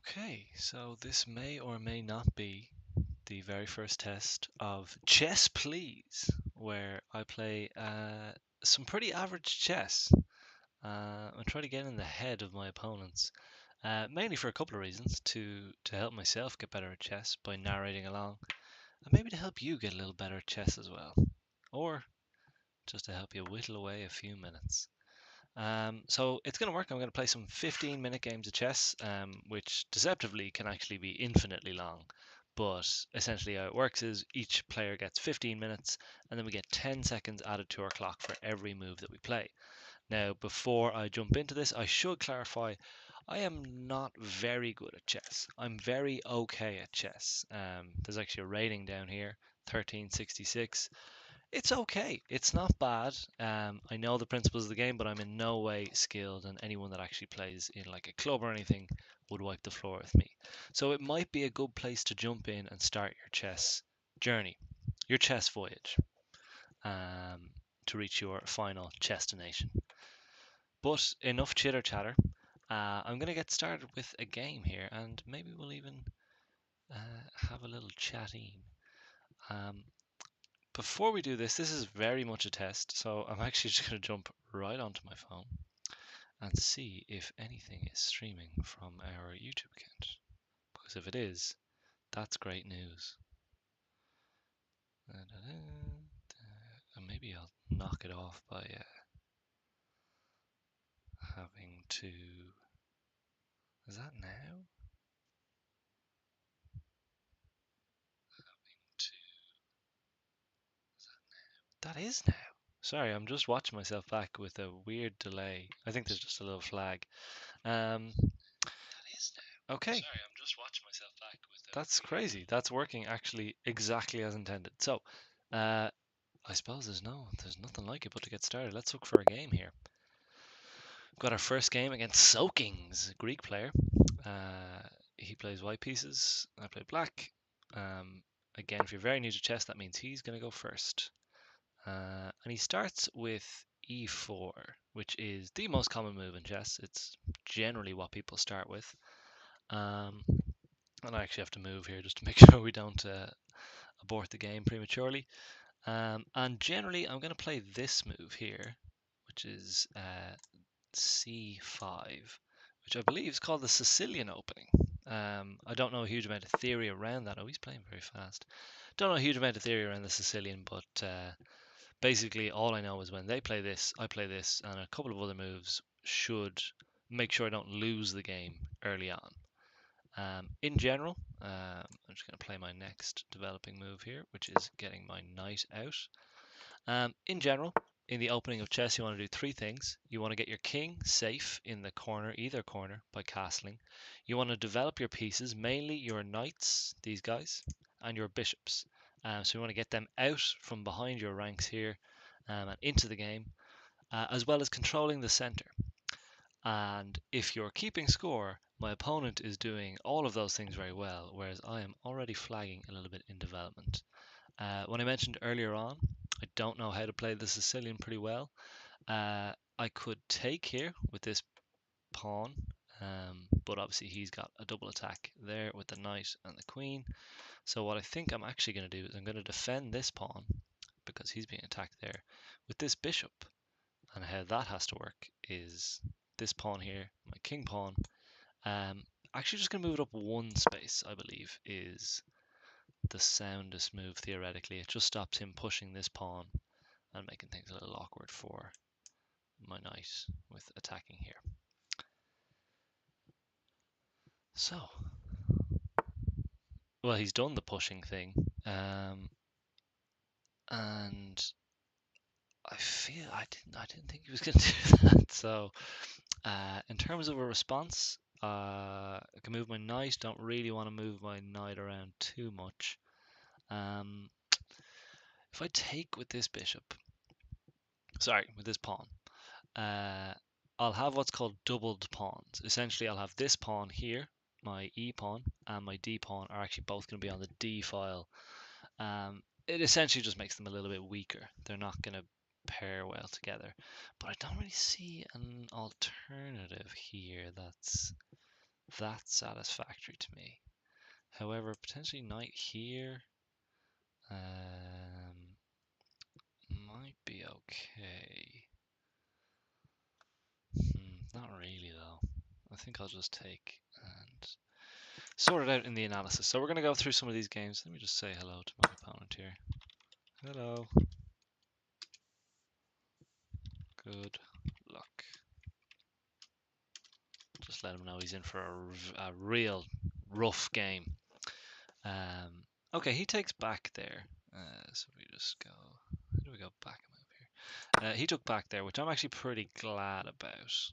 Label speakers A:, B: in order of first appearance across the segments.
A: Okay, so this may or may not be the very first test of Chess Please, where I play some pretty average chess. I'm trying to get in the head of my opponents, mainly for a couple of reasons: to help myself get better at chess by narrating along, and maybe to help you get a little better at chess as well, or just to help you whittle away a few minutes. So it's going to work. I'm going to play some 15-minute games of chess, which deceptively can actually be infinitely long. But essentially, how it works is each player gets 15 minutes, and then we get 10 seconds added to our clock for every move that we play. Now, before I jump into this, I should clarify I am not very good at chess. I'm very okay at chess. There's actually a rating down here, 1366. It's okay. It's not bad. I know the principles of the game, but I'm in no way skilled, and anyone that actually plays in like a club or anything would wipe the floor with me. So it might be a good place to jump in and start your chess journey, your chess voyage, um, to reach your final destination. But enough chitter chatter. I'm going to get started with a game here, and maybe we'll even have a little chatting. Um, Before we do this, this is very much a test, so I'm actually just going to jump right onto my phone and see if anything is streaming from our YouTube account. Because if it is, that's great news. And maybe I'll knock it off by having to. Is that now? To... That is now. Sorry, I'm just watching myself back with a weird delay. I think there's just a little flag. Okay. Sorry, I'm just watching myself back with That's crazy. That's working actually exactly as intended. So, uh, I suppose there's nothing like it but to get started. Let's look for a game here. We've got our first game against Soakings, Greek player. Uh, he plays white pieces. I play black. Um, Again, if you're very new to chess, that means he's going to go first. And he starts with e4, which is the most common move in chess. It's generally what people start with. Um, and I actually have to move here just to make sure we don't abort the game prematurely. And generally, I'm going to play this move here, which is c5, which I believe is called the Sicilian opening. I don't know a huge amount of theory around that. Oh, he's playing very fast. Don't know a huge amount of theory around the Sicilian, but basically all I know is when they play this, I play this, and a couple of other moves should make sure I don't lose the game early on. In general, I'm just going to play my next developing move here, which is getting my knight out. In general, in the opening of chess, you want to do three things. You want to get your king safe in the corner, either corner, by castling. You want to develop your pieces, mainly your knights, these guys, and your bishops. So you want to get them out from behind your ranks here and into the game, as well as controlling the center. And if you're keeping score, my opponent is doing all of those things very well, whereas I am already flagging a little bit in development. When I mentioned earlier on, I don't know how to play the Sicilian pretty well. I could take here with this pawn, but obviously he's got a double attack there with the knight and the queen. So what I think I'm actually going to do is I'm going to defend this pawn because he's being attacked there with this bishop. And how that has to work is this pawn here, my king pawn. Actually, just going to move it up one space, I believe, is the soundest move theoretically. It just stops him pushing this pawn and making things a little awkward for my knight with attacking here. So, well, he's done the pushing thing, and I didn't think he was going to do that. So, in terms of a response, I can move my knight. Don't really want to move my knight around too much. If I take with this bishop, sorry, with this pawn, uh, I'll have what's called doubled pawns. Essentially, I'll have this pawn here, my e pawn, and my d pawn are actually both going to be on the d file. It essentially just makes them a little bit weaker. They're not going to pair well together. But I don't really see an alternative here that's That's satisfactory to me. However, potentially knight here might be okay. Not really though. I think I'll just take and sort it out in the analysis. So we're going to go through some of these games. Let me just say hello to my opponent here. Hello. Good luck. Just let him know he's in for a real rough game. Okay, he takes back there. So we just go. How do we go back and move here? He took back there, which I'm actually pretty glad about.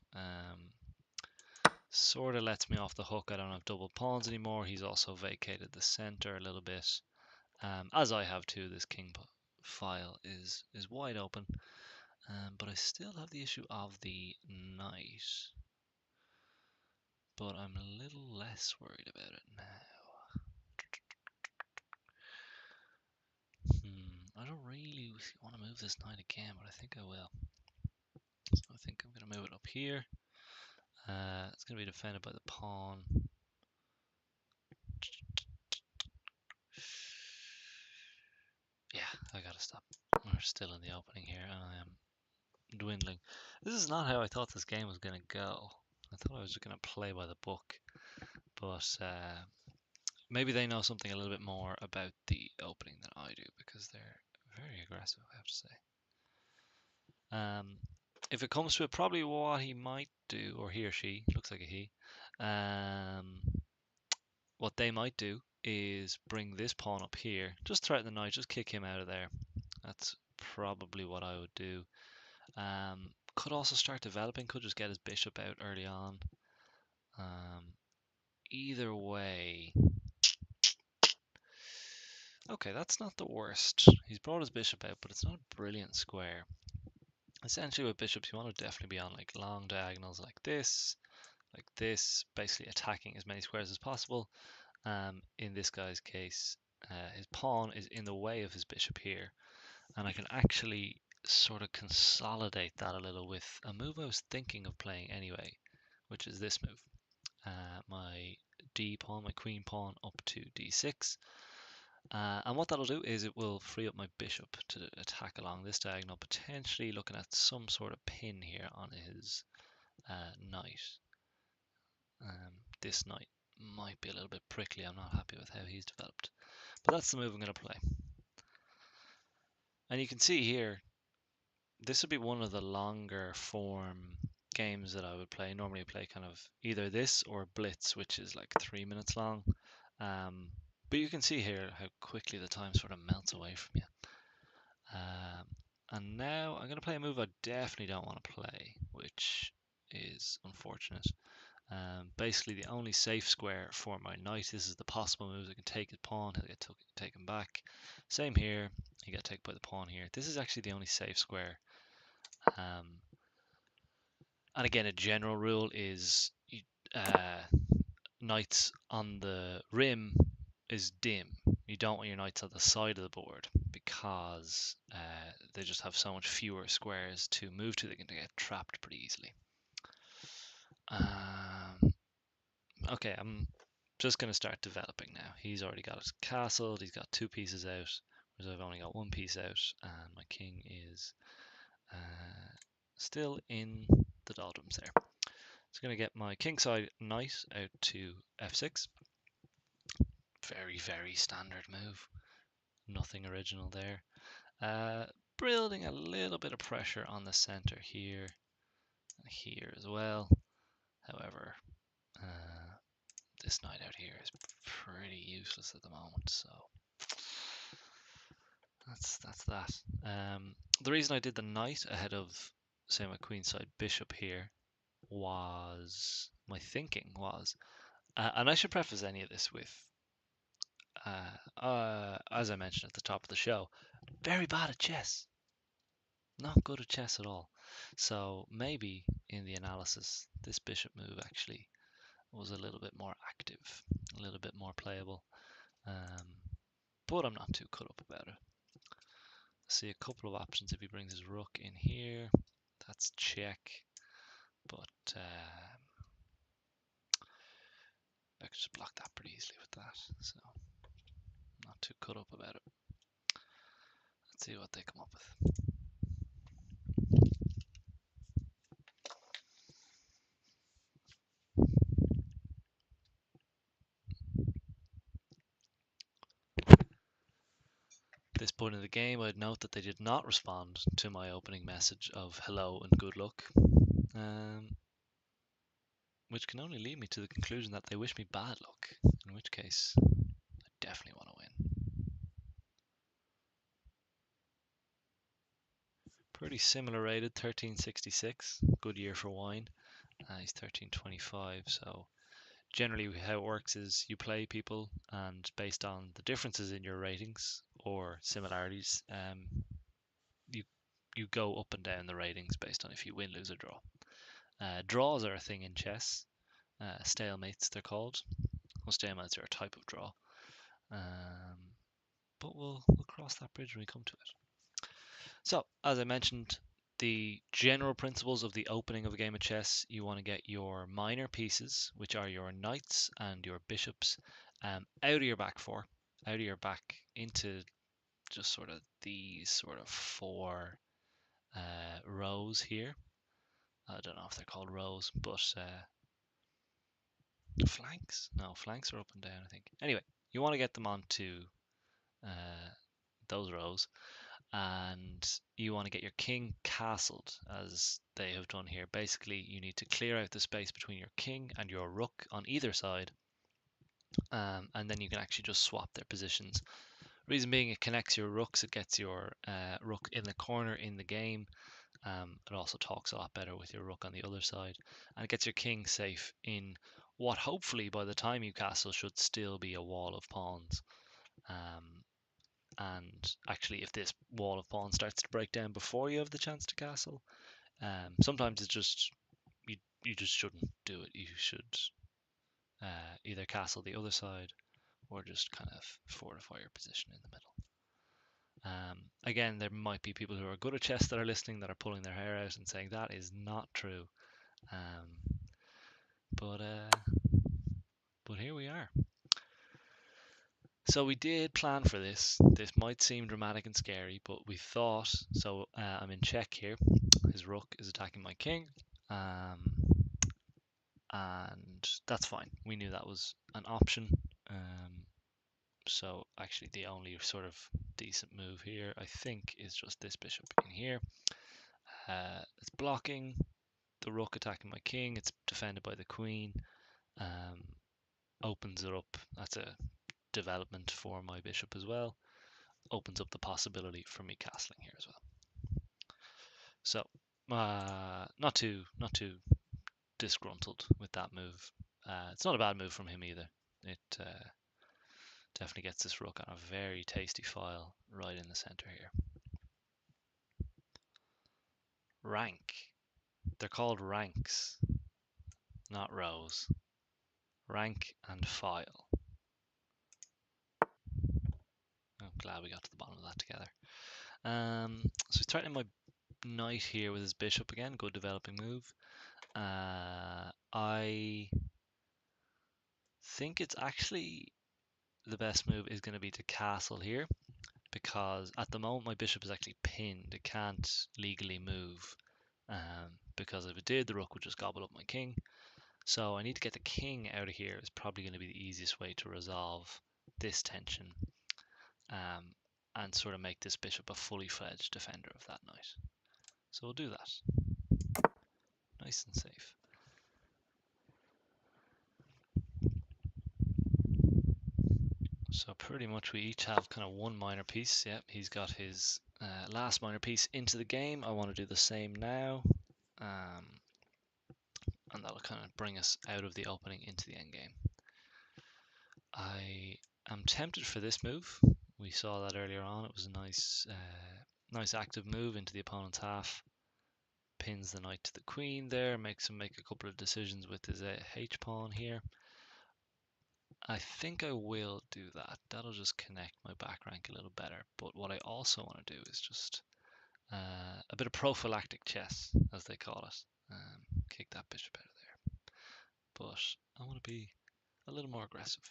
A: Sort of lets me off the hook. I don't have double pawns anymore. He's also vacated the center a little bit, as I have too. This king file is wide open, but I still have the issue of the knight. But I'm a little less worried about it now. I don't really want to move this knight again, but I think I will. So I think I'm going to move it up here. It's going to be defended by the pawn. Yeah, I gotta stop. We're still in the opening here, and I am dwindling. This is not how I thought this game was going to go. I thought I was just going to play by the book, but maybe they know something a little bit more about the opening than I do, because they're very aggressive, I have to say. If it comes to it, probably what he might do, or he or she, looks like a he, what they might do is bring this pawn up here, just threaten the knight, just kick him out of there. That's probably what I would do. Could also start developing, could just get his bishop out early on. Either way, okay, that's not the worst. He's brought his bishop out, but it's not a brilliant square. Essentially with bishops, you want to definitely be on like long diagonals like this, basically attacking as many squares as possible. In this guy's case, his pawn is in the way of his bishop here, and I can actually sort of consolidate that a little with a move I was thinking of playing anyway, which is this move. My d pawn, my queen pawn up to d6. And what that'll do is it will free up my bishop to attack along this diagonal, potentially looking at some sort of pin here on his knight. This knight might be a little bit prickly. I'm not happy with how he's developed. But that's the move I'm going to play. And you can see here, this would be one of the longer form games that I would play. Normally I play kind of either this or Blitz, which is like 3 minutes long. But you can see here how quickly the time sort of melts away from you. And now I'm going to play a move I definitely don't want to play, which is unfortunate. Basically, the only safe square for my knight, this is the possible moves. I can take his pawn, he'll get taken back. Same here, he got taken by the pawn here. This is actually the only safe square. And again, a general rule is knights on the rim is dim. You don't want your knights on the side of the board because they just have so much fewer squares to move to. They can get trapped pretty easily. Okay, I'm just going to start developing now. He's already got his castle. He's got 2 pieces out, whereas I've only got 1 piece out, and my king is still in the doldrums there. So I'm going to get my kingside knight out to f6. Very, very standard move. Nothing original there. Building a little bit of pressure on the center here, here as well. However, this knight out here is pretty useless at the moment, so that's that. The reason I did the knight ahead of, say, my queenside bishop here was, my thinking was, and I should preface any of this with, as I mentioned at the top of the show, very bad at chess. Not good at chess at all. So maybe in the analysis, this bishop move actually was a little bit more active, a little bit more playable. But I'm not too cut up about it. See a couple of options. If he brings his rook in here, that's check. But just block that pretty easily with that, so I'm not too cut up about it. Let's see what they come up with. At this point in the game, I'd note that they did not respond to my opening message of hello and good luck, which can only lead me to the conclusion that they wish me bad luck, in which case I definitely want to win. Pretty similar rated, 1366, good year for wine. He's 1325, so generally how it works is you play people, and based on the differences in your ratings or similarities, you you go up and down the ratings based on if you win, lose, or draw. Draws are a thing in chess. Stalemates they're called. Well, stalemates are a type of draw. But we'll cross that bridge when we come to it. So, as I mentioned, the general principles of the opening of a game of chess, you want to get your minor pieces, which are your knights and your bishops, out of your back four, out of your back into just sort of these sort of four rows here. I don't know if they're called rows, but flanks? No, flanks are up and down, I think. Anyway, you want to get them onto those rows, and you want to get your king castled, as they have done here. Basically, you need to clear out the space between your king and your rook on either side, and then you can actually just swap their positions. Reason being, it connects your rooks, it gets your rook in the corner in the game. It also talks a lot better with your rook on the other side, and it gets your king safe in what hopefully by the time you castle should still be a wall of pawns. And actually, if this wall of pawns starts to break down before you have the chance to castle, sometimes it's just you just shouldn't do it. You should either castle the other side or just kind of fortify your position in the middle. Again, there might be people who are good at chess that are listening that are pulling their hair out and saying that is not true. But here we are. So we did plan for this. This might seem dramatic and scary, but we thought, so I'm in check here. His rook is attacking my king, and that's fine. We knew that was an option. So actually the only sort of decent move here, I think, is just this bishop in here. It's blocking the rook attacking my king. It's defended by the queen. Opens it up. That's a development for my bishop as well. Opens up the possibility for me castling here as well. So not too disgruntled with that move. It's not a bad move from him either. It definitely gets this rook on a very tasty file right in the center here. Rank. They're called ranks, not rows. Rank and file. I'm glad we got to the bottom of that together. So he's threatening my knight here with his bishop again. Good developing move. I think it's actually the best move is going to be to castle here, because at the moment my bishop is actually pinned. It can't legally move, because if it did, the rook would just gobble up my king. So I need to get the king out of here. Is probably going to be the easiest way to resolve this tension, and sort of make this bishop a fully fledged defender of that knight. So we'll do that. Nice and safe. So pretty much we each have kind of one minor piece. Yep, he's got his last minor piece into the game. I want to do the same now. And that'll kind of bring us out of the opening into the endgame. I am tempted for this move. We saw that earlier on. It was a nice active move into the opponent's half. Pins the knight to the queen there, makes him make a couple of decisions with his h-pawn here. I think I will do that. That'll just connect my back rank a little better. But what I also want to do is just a bit of prophylactic chess, as they call it. Kick that bishop out of there. But I want to be a little more aggressive.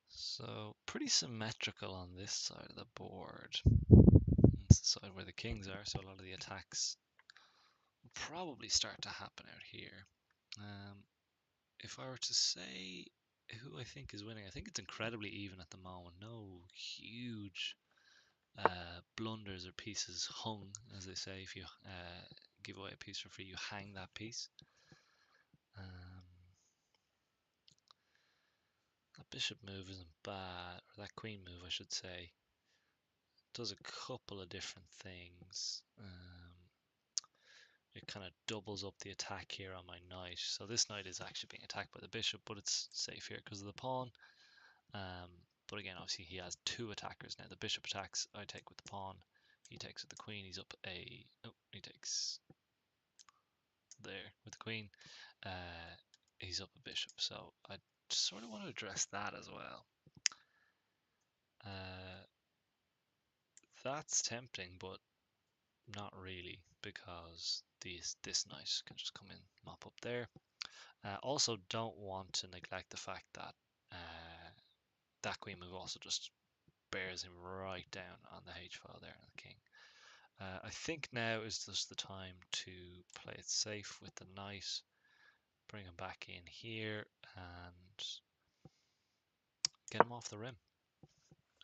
A: So pretty symmetrical on this side of the board. It's the side where the kings are, so a lot of the attacks will probably start to happen out here. If I were to say who I think is winning, I think it's incredibly even at the moment. No huge blunders or pieces hung, as they say. If you give away a piece for free, you hang that piece. That bishop move isn't bad, or that queen move, I should say. Does a couple of different things. It kind of doubles up the attack here on my knight. So this knight is actually being attacked by the bishop, but it's safe here because of the pawn. But again, obviously he has two attackers now. The bishop attacks, I take with the pawn. He takes with the queen. He's up a... Oh, he takes there with the queen. He's up a bishop. So I sort of want to address that as well. That's tempting, but not really, because this knight can just come in, mop up there. Also, don't want to neglect the fact that that queen move also just bears him right down on the h file there on the king. I think now is just the time to play it safe with the knight, bring him back in here, and get him off the rim.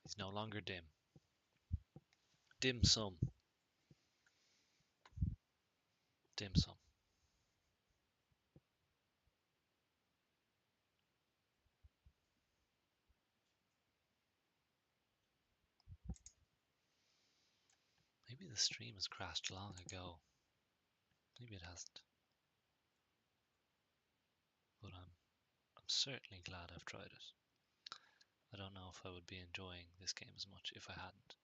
A: He's no longer dim. Dim sum. Dim sum. Maybe the stream has crashed long ago. Maybe it hasn't. But I'm certainly glad I've tried it. I don't know if I would be enjoying this game as much if I hadn't.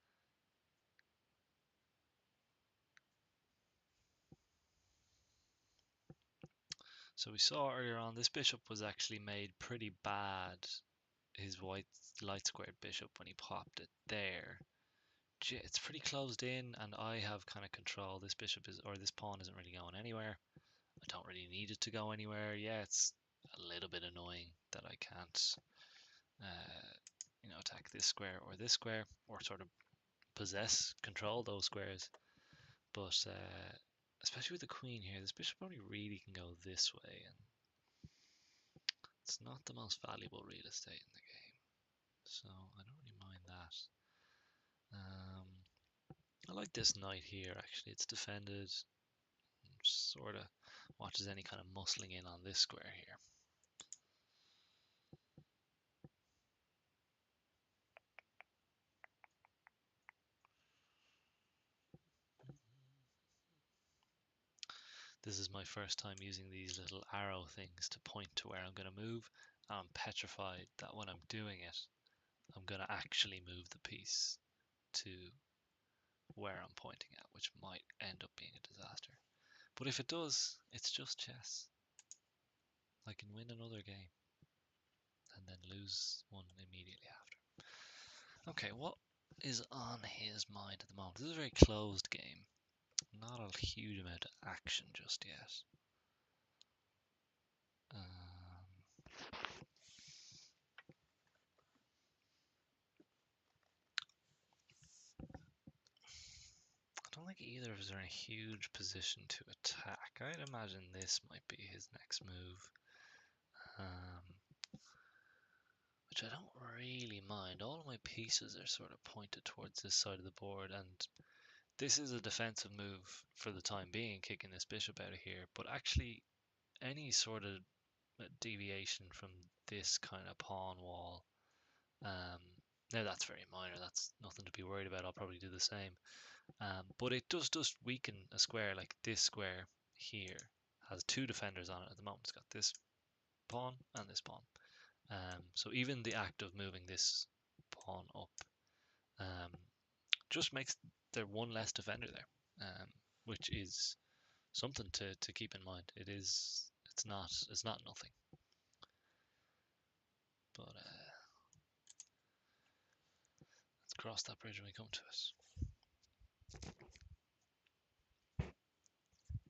A: So we saw earlier on this bishop was actually made pretty bad, his white light squared bishop, when he popped it there. It's pretty closed in, and I have kind of control. This bishop is, or this pawn isn't really going anywhere. I don't really need it to go anywhere. Yeah, it's a little bit annoying that I can't attack this square or this square, or sort of control those squares. But especially with the queen here, this bishop only really can go this way, and it's not the most valuable real estate in the game. So I don't really mind that. I like this knight here, actually. It's defended, sort of watches any kind of muscling in on this square here. This is my first time using these little arrow things to point to where I'm going to move. I'm petrified that when I'm doing it, I'm going to actually move the piece to where I'm pointing at, which might end up being a disaster. But if it does, it's just chess. I can win another game and then lose one immediately after. Okay, what is on his mind at the moment? This is a very closed game. Not a huge amount of action just yet. I don't think either of us are in a huge position to attack. I'd imagine this might be his next move. Which I don't really mind. All of my pieces are sort of pointed towards this side of the board, and this is a defensive move for the time being, kicking this bishop out of here. But actually, any sort of deviation from this kind of pawn wall, now that's very minor, that's nothing to be worried about. I'll probably do the same. But it does just weaken a square. Like this square here has two defenders on it at the moment. It's got this pawn and this pawn. So even the act of moving this pawn up just makes there one less defender there, which is something to keep in mind. It's not nothing. But that's cross that bridge when we come to it.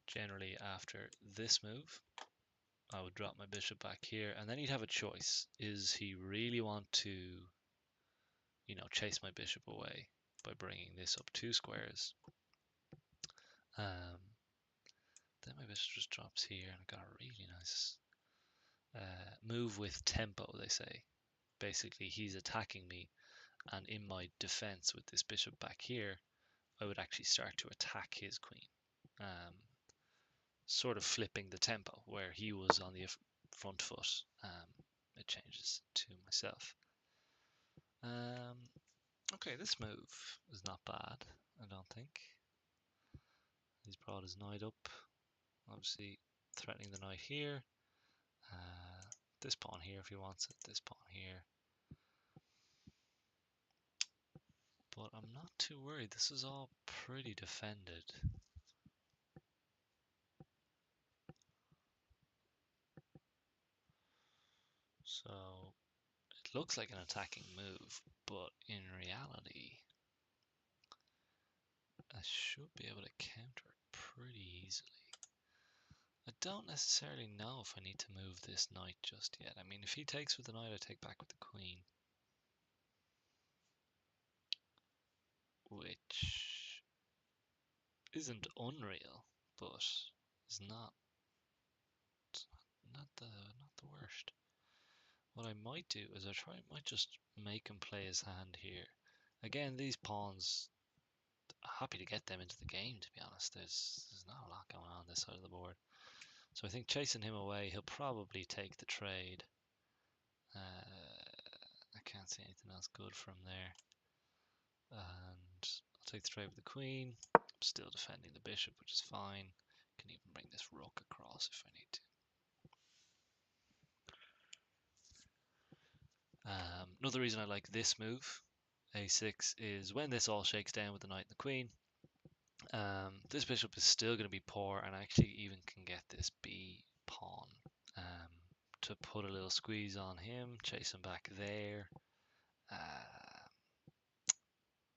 A: Generally, after this move, I would drop my bishop back here, and then he'd have a choice. Is he really want to, chase my bishop away by bringing this up 2 squares? Then my bishop just drops here, and I've got a really nice move with tempo, they say. Basically, he's attacking me, and in my defense with this bishop back here, I would actually start to attack his queen. Sort of flipping the tempo, where he was on the front foot. It changes to myself. Okay, this move is not bad, I don't think. He's brought his knight up, obviously threatening the knight here. This pawn here if he wants it, this pawn here. But I'm not too worried, this is all pretty defended. So it looks like an attacking move, but in reality, I should be able to counter it pretty easily. I don't necessarily know if I need to move this knight just yet. I mean, if he takes with the knight, I take back with the queen. Which isn't unreal, but is not the worst. What I might do is might just make him play his hand here. Again, these pawns, happy to get them into the game, to be honest. There's not a lot going on this side of the board. So I think chasing him away, he'll probably take the trade. I can't see anything else good from there. And I'll take the trade with the queen. I'm still defending the bishop, which is fine. Can even bring this rook across if I need to. Another reason I like this move, a6, is when this all shakes down with the knight and the queen, this bishop is still going to be poor, and I actually even can get this b pawn to put a little squeeze on him, chase him back there.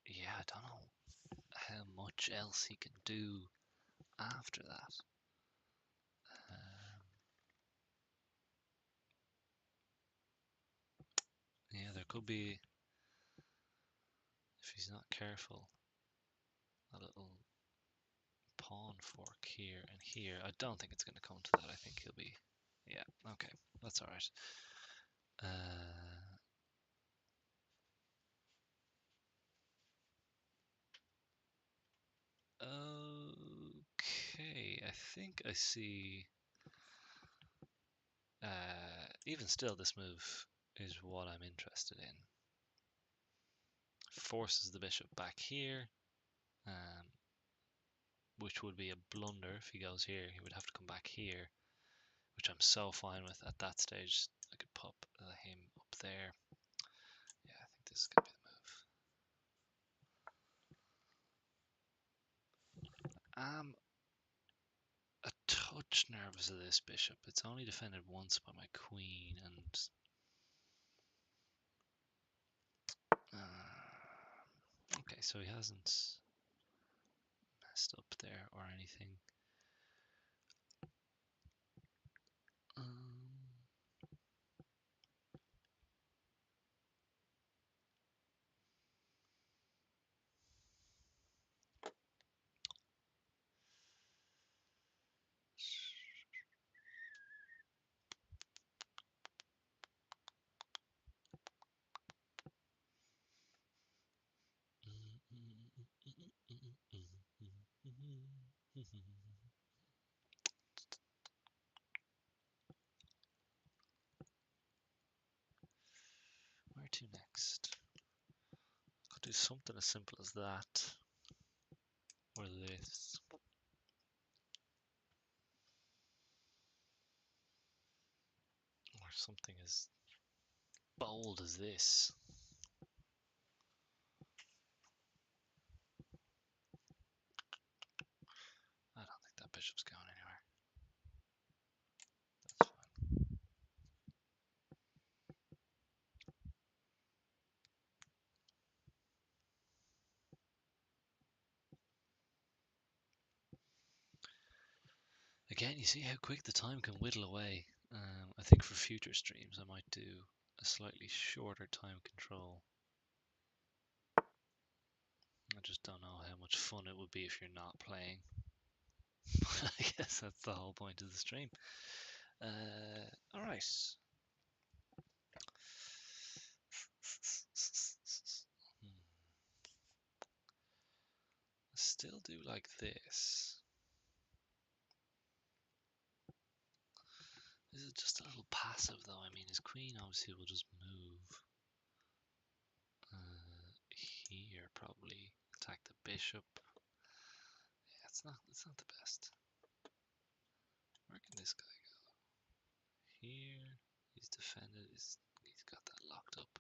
A: Yeah, I don't know how much else he can do after that. Yeah, there could be, if he's not careful, a little pawn fork here and here. I don't think it's going to come to that. I think he'll be, yeah, okay, that's all right. Okay, I think I see. Even still, this move is what I'm interested in. Forces the bishop back here, which would be a blunder if he goes here. He would have to come back here, which I'm so fine with at that stage. I could pop him up there. Yeah, I think this is going to be the move. I'm a touch nervous of this bishop. It's only defended once by my queen, and okay, so he hasn't messed up there or anything. Where to next? Could do something as simple as that, or this. Or something as bold as this. I don't think that bishop's going anywhere. That's fine. Again, you see how quick the time can whittle away. I think for future streams I might do a slightly shorter time control. I just don't know how much fun it would be if you're not playing. I guess that's the whole point of the stream. Alright. I still do like this. This is just a little passive though. I mean, his queen obviously will just move here, probably attack the bishop. Yeah, it's not the best. Where can this guy go? Here. He's defended. He's got that locked up.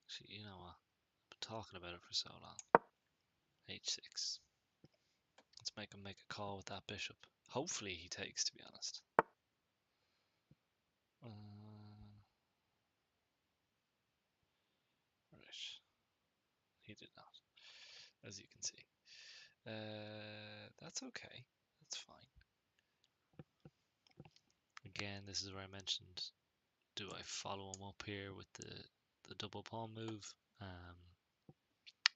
A: Actually, you know what? I've been talking about it for so long. H6. Let's make him make a call with that bishop. Hopefully he takes, to be honest. Right. He did not, as you can see. That's okay. That's fine. Again, this is where I mentioned, do I follow him up here with the double pawn move?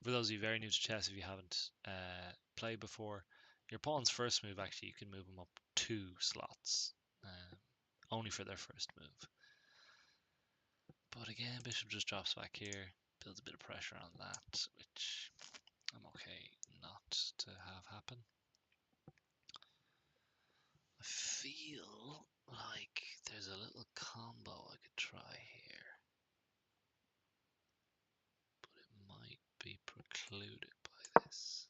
A: For those of you very new to chess, if you haven't played before, your pawn's first move, actually, you can move them up 2 slots, only for their first move. But again, bishop just drops back here, builds a bit of pressure on that, which I'm okay not to have happen. I feel like there's a little combo I could try here, but it might be precluded by this.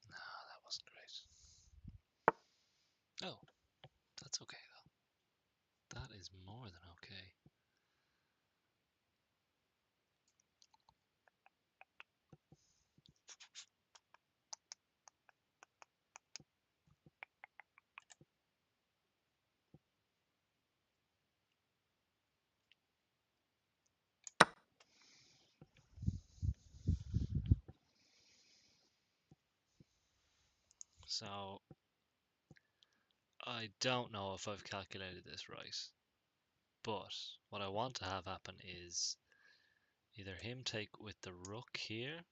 A: No, that wasn't great. Oh, that's okay though. That is more than okay. So, I don't know if I've calculated this right, but what I want to have happen is either him take with the rook here,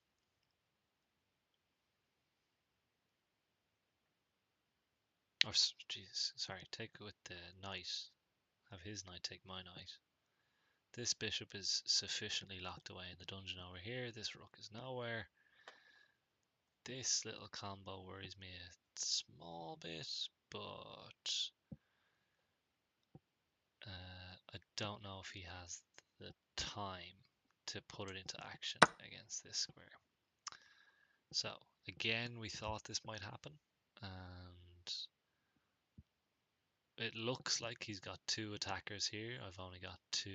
A: or Jesus, sorry, take it with the knight, have his knight take my knight. This bishop is sufficiently locked away in the dungeon over here, this rook is nowhere. This little combo worries me a small bit, but I don't know if he has the time to put it into action against this square. So again, we thought this might happen, and it looks like he's got 2 attackers here. I've only got 2.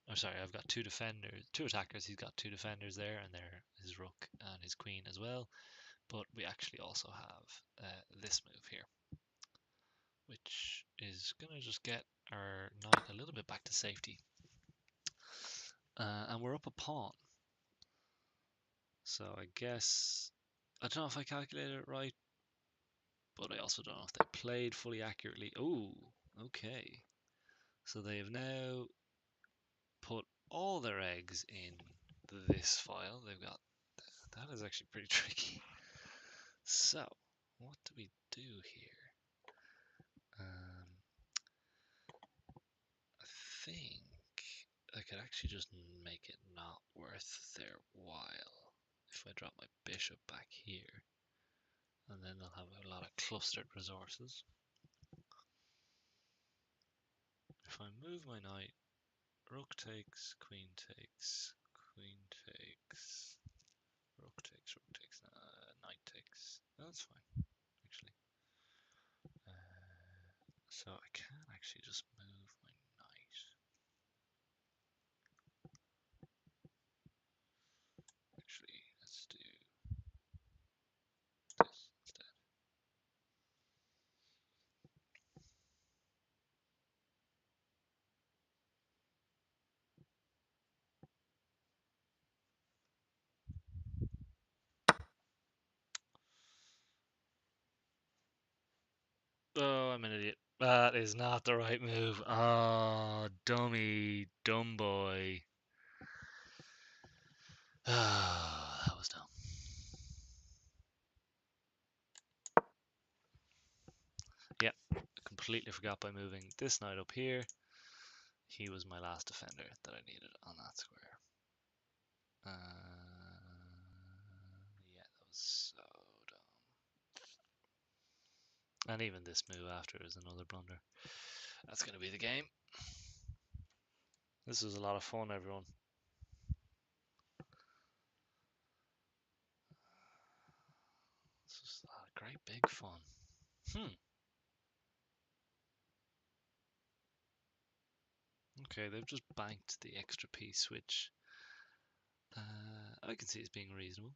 A: Oh, sorry, I've got 2 defenders, 2 attackers. He's got 2 defenders there, and they're his rook and his queen as well. But we actually also have this move here, which is gonna just get our knight a little bit back to safety. And we're up a pawn. So I guess, I don't know if I calculated it right, but I also don't know if they played fully accurately. Oh, okay. So they have now put all their eggs in this file. They've got, that is actually pretty tricky. So, what do we do here? I think I could actually just make it not worth their while if I drop my bishop back here, and then they'll have a lot of clustered resources. If I move my knight, rook takes, queen takes, queen takes, rook takes, knight takes. That's fine, actually. So I can actually just move my knight. I'm an idiot. That is not the right move. Oh, dummy, dumb boy. Ah, that was dumb. Yeah, completely forgot by moving this knight up here. He was my last defender that I needed on that square. Yeah, that was so dumb. And even this move after is another blunder. That's going to be the game. This was a lot of fun, everyone. This was great big fun. Okay, they've just banked the extra piece, which I can see as being reasonable.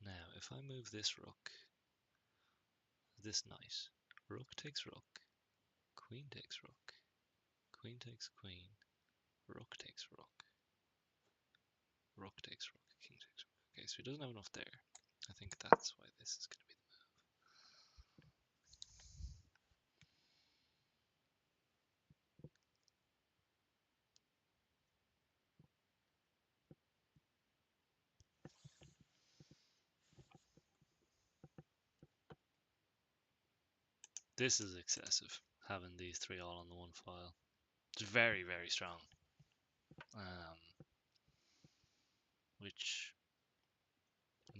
A: Now, if I move this rook, this knight, rook takes rook, queen takes rook, queen takes queen, rook takes rook, rook takes rook, king takes rook. Okay, so he doesn't have enough there. I think that's why this is going to be the move. This is excessive, having these three all on the one file. It's very, very strong. Which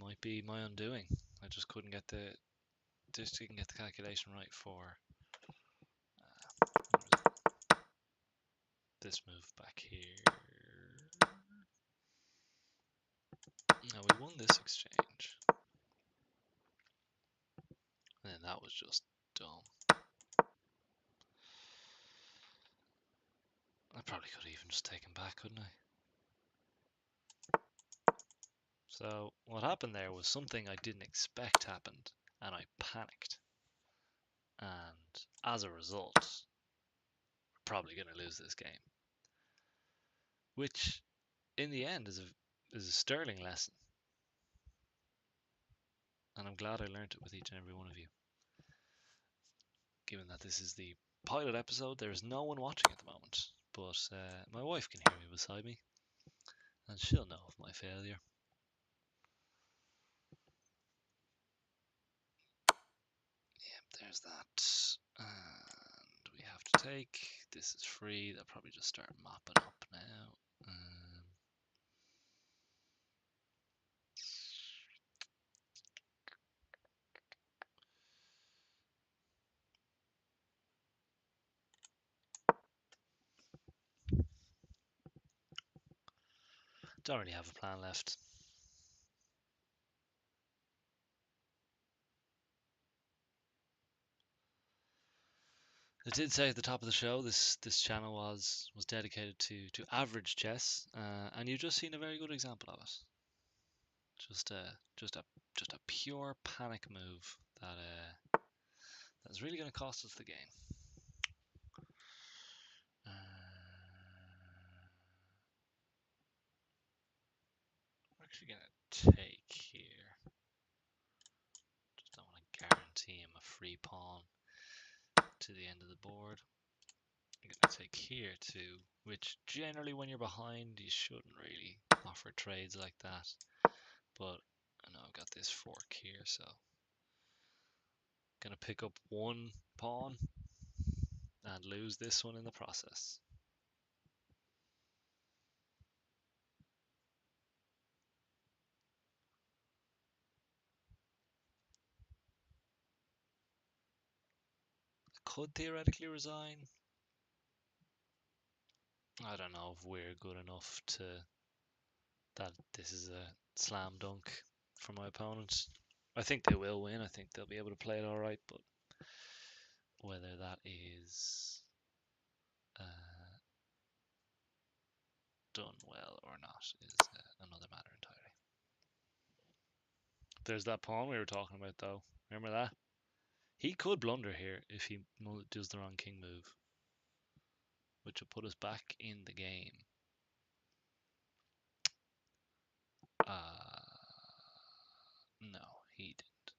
A: might be my undoing. I just couldn't get the didn't get the calculation right for this move back here. Now we won this exchange. And then that was just dumb. I probably could have even just taken back, couldn't I? So what happened there was something I didn't expect happened, and I panicked. And as a result, we're probably going to lose this game. Which, in the end, is a sterling lesson. And I'm glad I learned it with each and every one of you. Given that this is the pilot episode, there is no one watching at the moment, but my wife can hear me beside me, and she'll know of my failure. Yep, there's that. And we have to take. This is free. They'll probably just start mopping up now. Don't really have a plan left. I did say at the top of the show this channel was dedicated to average chess, and you've just seen a very good example of it. Just a pure panic move that's really going to cost us the game. We're actually going to take here. Just don't want to guarantee him a free pawn to the end of the board. I'm going to take here too, which generally when you're behind you shouldn't really offer trades like that. But I know I've got this fork here, so gonna pick up one pawn and lose this one in the process. I could theoretically resign. I don't know if we're good enough to that this is a slam dunk for my opponents. I think they will win. I think they'll be able to play it all right, but whether that is done well or not is another matter entirely. There's that pawn we were talking about, though. Remember that? He could blunder here if he does the wrong king move, which will put us back in the game. No, he didn't.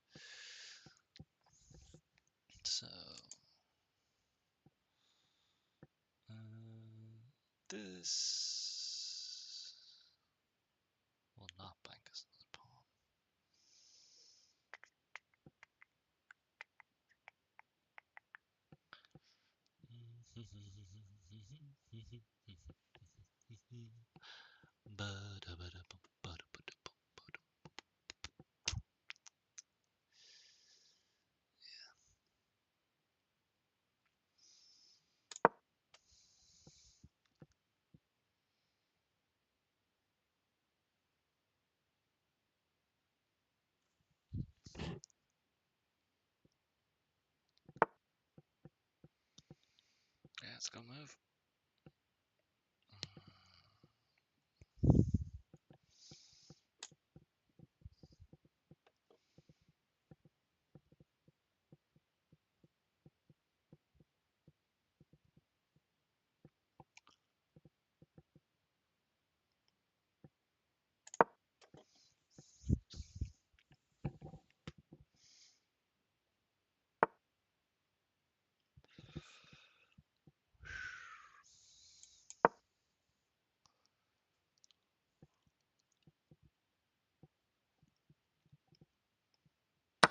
A: Yeah, it's gonna move.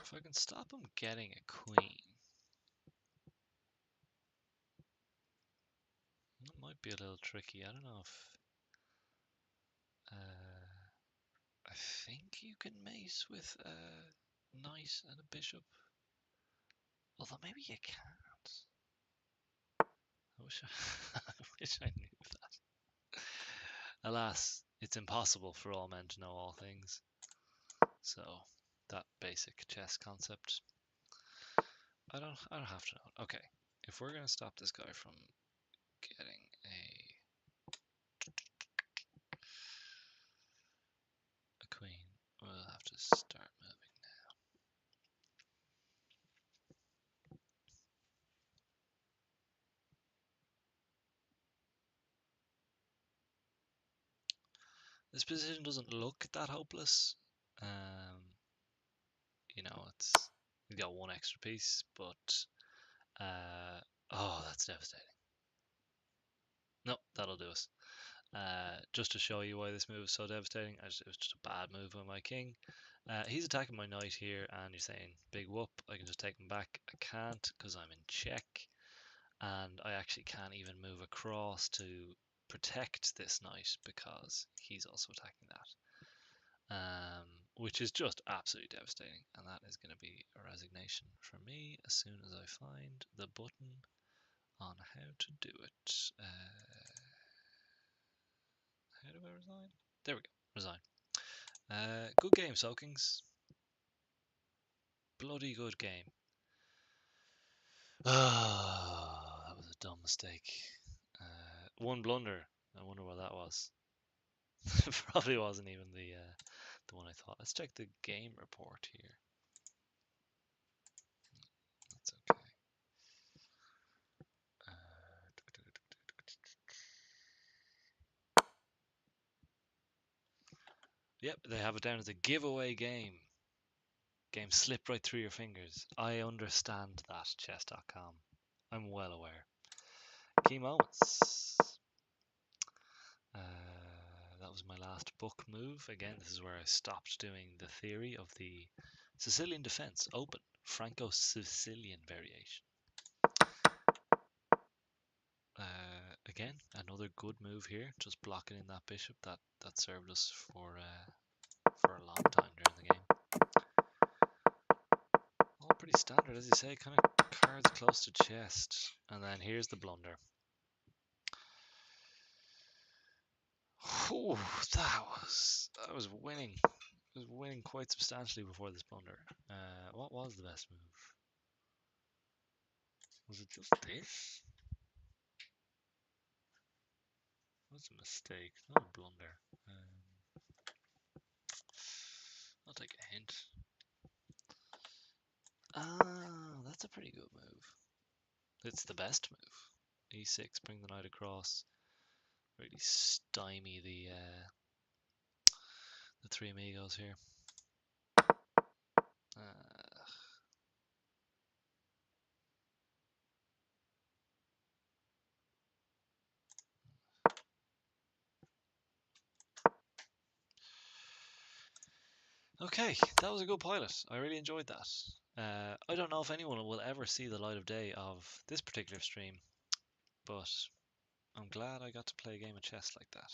A: If I can stop him getting a queen, that might be a little tricky. I don't know if. I think you can mate with a knight and a bishop. Although maybe you can't. I wish I wish I knew that. Alas, it's impossible for all men to know all things. So that basic chess concept, I don't have to know. Okay, if we're gonna stop this guy from getting a queen, we'll have to start moving now. This position doesn't look that hopeless. You know, it's you got one extra piece, but oh, that's devastating. Nope, that'll do us. Just to show you why this move is so devastating, it was just a bad move by my king. He's attacking my knight here, and you're saying, big whoop, I can just take him back. I can't, because I'm in check, and I actually can't even move across to protect this knight, because he's also attacking that. Which is just absolutely devastating, and that is going to be a resignation for me as soon as I find the button on how to do it. How do I resign? There we go, resign. Good game, Soakings. Bloody good game. Ah, that was a dumb mistake. One blunder. I wonder what that was. Probably wasn't even the one I thought. Let's check the game report here. That's okay. Yep, they have it down as a giveaway game. Game slipped right through your fingers. I understand that, chess.com. I'm well aware. Key moments. That was my last book move. Again, this is where I stopped doing the theory of the Sicilian defense. Open. Franco-Sicilian variation. Again, another good move here. Just blocking in that bishop. That served us for a long time during the game. All pretty standard, as you say. Kind of cards close to chest. And then here's the blunder. Ooh, I was winning. I was winning quite substantially before this blunder. What was the best move? Was it just this? That's a mistake, not a blunder. I'll take a hint. Ah, that's a pretty good move. It's the best move. E6, bring the knight across. Really stymie the three amigos here. Okay, that was a good pilot. I really enjoyed that. I don't know if anyone will ever see the light of day of this particular stream, but I'm glad I got to play a game of chess like that.